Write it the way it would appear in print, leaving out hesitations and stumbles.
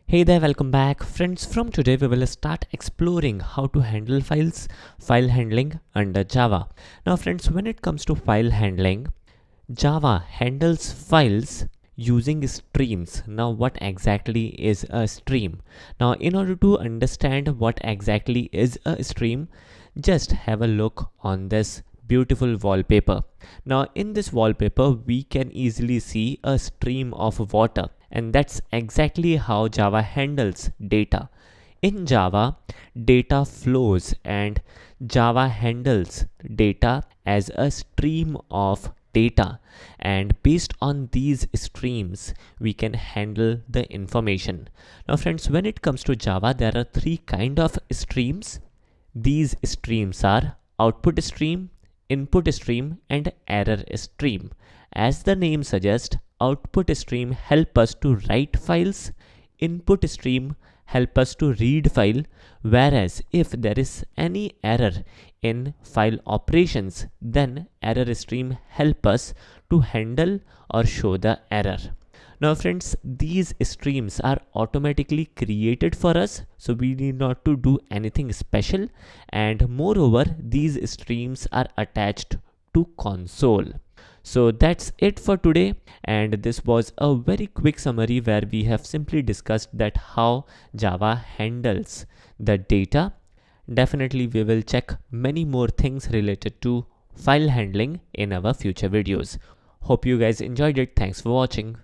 Hey there, welcome back. Friends, from today we will start exploring how to handle files, file handling under Java. Now friends, when it comes to file handling, Java handles files using streams. Now what exactly is a stream? Now in order to understand what exactly is a stream, just have a look on this beautiful wallpaper. Now in this wallpaper we can easily see a stream of water, and that's exactly how Java handles data. In Java, data flows and Java handles data as a stream of data, and based on these streams we can handle the information. Now friends, when it comes to Java, there are three kind of streams. These streams are output stream, input stream, and error stream. As the name suggests, output stream help us to write files, input stream help us to read file, whereas if there is any error in file operations, then error stream help us to handle or show the error. Now friends, these streams are automatically created for us, so we need not to do anything special, and moreover these streams are attached to console. So that's it for today, and this was a very quick summary where we have simply discussed that how Java handles the data. Definitely we will check many more things related to file handling in our future videos. Hope you guys enjoyed it. Thanks for watching.